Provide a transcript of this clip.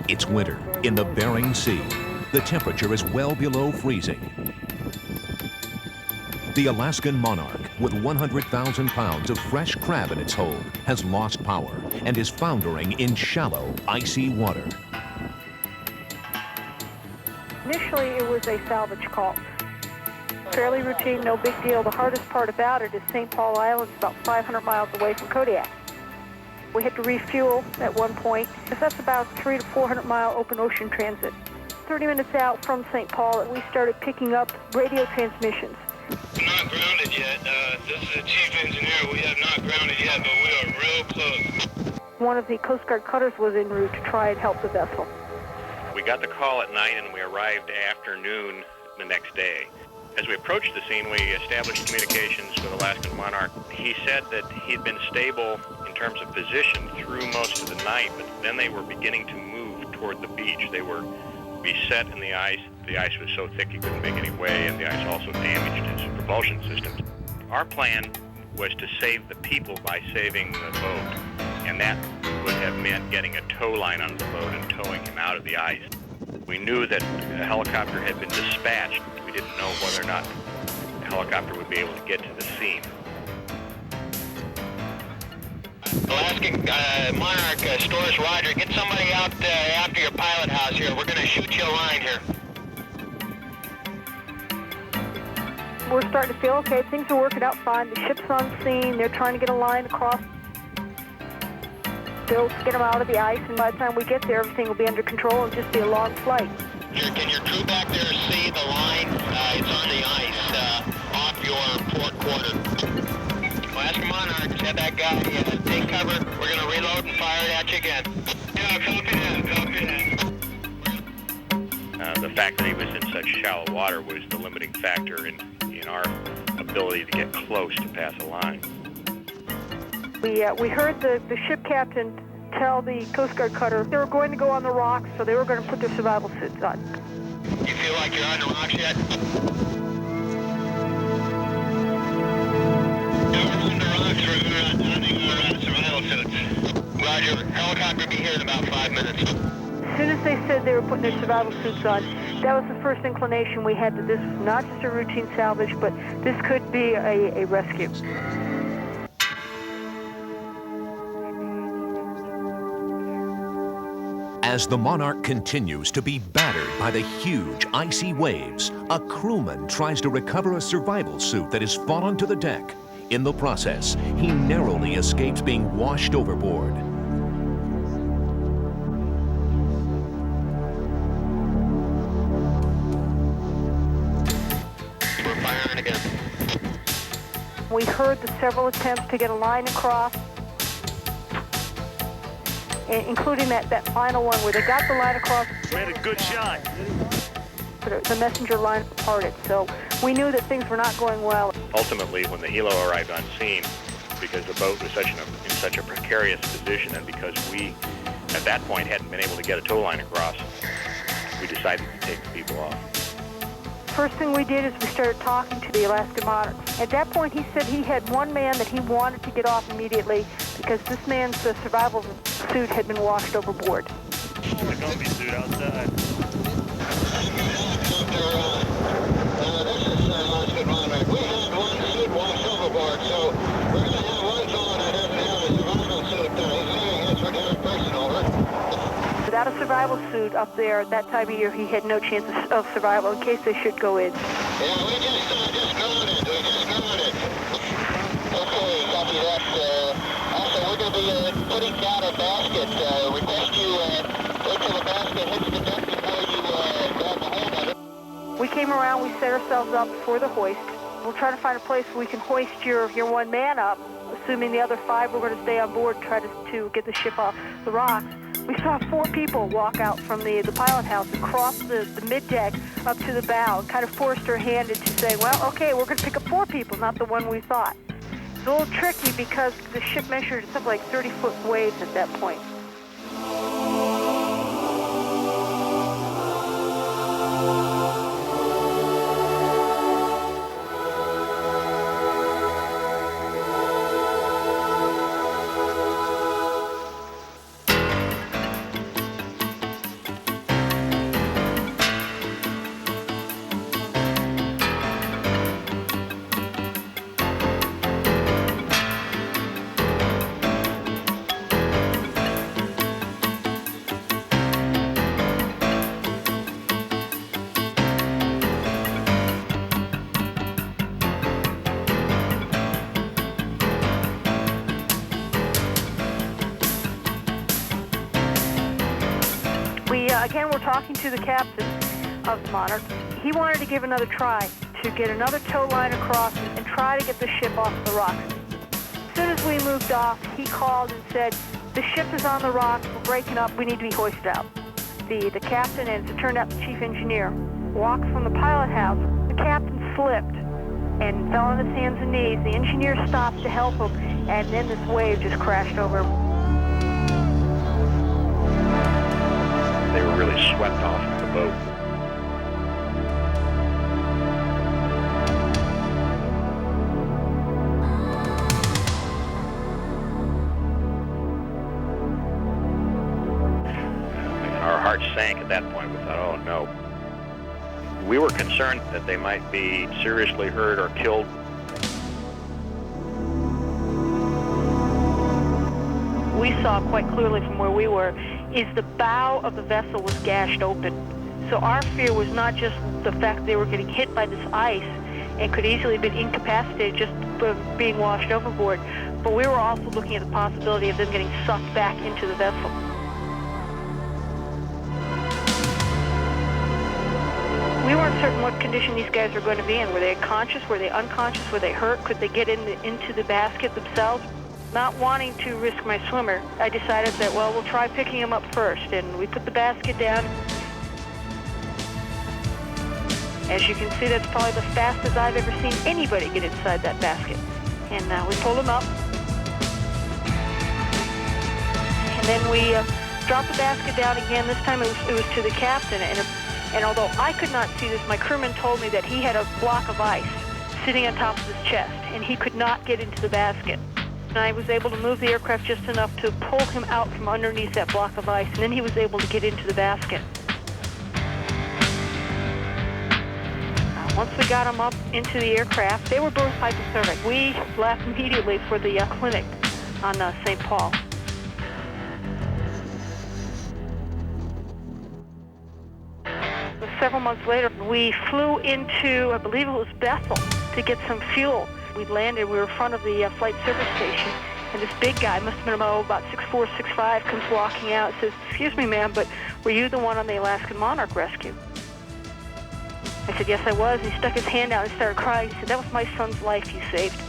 It's winter in the Bering Sea. The temperature is well below freezing. The Alaskan Monarch, with 100,000 pounds of fresh crab in its hold, has lost power and is foundering in shallow, icy water. Initially, it was a salvage call. Fairly routine, no big deal. The hardest part about it is St. Paul Island is about 500 miles away from Kodiak. We had to refuel at one point, because that's about 300 to 400 mile open ocean transit. 30 minutes out from St. Paul, we started picking up radio transmissions. We're not grounded yet. This is the chief engineer. We have not grounded yet, but we are real close. One of the Coast Guard cutters was en route to try and help the vessel. We got the call at night and we arrived afternoon the next day. As we approached the scene, we established communications with Alaskan Monarch. He said that he'd been stable in terms of position through most of the night, but then they were beginning to move toward the beach. They were beset in the ice. The ice was so thick he couldn't make any way, and the ice also damaged his propulsion systems. Our plan was to save the people by saving the boat, and that would have meant getting a tow line on the boat and towing him out of the ice. We knew that a helicopter had been dispatched. We didn't know whether or not the helicopter would be able to get to the scene. Alaskan Monarch, Stores Roger, get somebody out after your pilot house here. We're going to shoot you a line here. We're starting to feel okay. Things are working out fine. The ship's on scene. They're trying to get a line across. They'll get them out of the ice, and by the time we get there, everything will be under control and just be a long flight. Can your crew back there see the line? It's on the ice off your port quarter. Alaskan Monarch, have that guy take cover. We're going to reload and fire it at you again. Yeah, copy that. The fact that he was in such shallow water was the limiting factor in our ability to get close to pass a line. We heard the ship captain tell the Coast Guard cutter they were going to go on the rocks, so they were going to put their survival suits on. You feel like you're on the rocks yet? Yeah, we're on the rocks. We're running our survival suits. Roger. Helicopter be here in about 5 minutes. As soon as they said they were putting their survival suits on, that was the first inclination we had that this was not just a routine salvage, but this could be a rescue. As the Monarch continues to be battered by the huge icy waves, a crewman tries to recover a survival suit that has fallen to the deck. In the process, he narrowly escapes being washed overboard. We're firing again. We heard the several attempts to get a line across, including that final one where they got the line across. Made a good shot. The messenger line parted, so we knew that things were not going well. Ultimately, when the helo arrived on scene, because the boat was in such a precarious position, and because we, at that point, hadn't been able to get a tow line across, we decided to take the people off. First thing we did is we started talking to the Alaskan Monarch. At that point, he said he had one man that he wanted to get off immediately because this man's survival suit had been washed overboard. The Gumby suit outside. This is Alaskan Monarch. We had one suit washed overboard, so we're going to have lights on and have a survival suit. He's saying it's for different person, over. Without a survival suit up there at that time of year, he had no chance of survival in case they should go in. Yeah, we just grounded. We just grounded. Okay, copy that. Also, we're going to be putting down a basket. Request you wait till the basket hits the deck before you grab the hold of it. We came around, we set ourselves up for the hoist. We'll try to find a place where we can hoist your one man up, assuming the other 5 were going to stay on board and try to get the ship off the rocks. We saw 4 people walk out from the pilot house and cross the middeck up to the bow and kind of forced her hand into saying, well, okay, we're going to pick up 4 people, not the one we thought. It's a little tricky because the ship measured something like 30-foot waves at that point. Again, we're talking to the captain of the Monarch. He wanted to give another try to get another tow line across and try to get the ship off the rocks. As soon as we moved off, he called and said, the ship is on the rocks, we're breaking up, we need to be hoisted out. The captain, and as it turned out the chief engineer, walked from the pilot house. The captain slipped and fell on his hands and knees. The engineer stopped to help him, and then this wave just crashed over him. They were really swept off of the boat. Our hearts sank at that point. We thought, oh no. We were concerned that they might be seriously hurt or killed. We saw quite clearly from where we were is the bow of the vessel was gashed open. So our fear was not just the fact they were getting hit by this ice and could easily have been incapacitated just being washed overboard, but we were also looking at the possibility of them getting sucked back into the vessel. We weren't certain what condition these guys were going to be in. Were they conscious? Were they unconscious? Were they hurt? Could they get into the basket themselves? Not wanting to risk my swimmer, I decided that, well, we'll try picking him up first. And we put the basket down. As you can see, that's probably the fastest I've ever seen anybody get inside that basket. And we pulled him up. And then we dropped the basket down again. This time it was to the captain. And although I could not see this, my crewman told me that he had a block of ice sitting on top of his chest, and he could not get into the basket. And I was able to move the aircraft just enough to pull him out from underneath that block of ice, and then he was able to get into the basket. Once we got him up into the aircraft, they were both hypothermic. We left immediately for the clinic on St. Paul. Several months later, we flew into, I believe it was Bethel, to get some fuel. We landed, we were in front of the flight service station, and this big guy, must have been about 6'4", 6'5", comes walking out and says, "Excuse me, ma'am, but were you the one on the Alaskan Monarch rescue?" I said, "Yes, I was." And he stuck his hand out and started crying. He said, "That was my son's life you saved."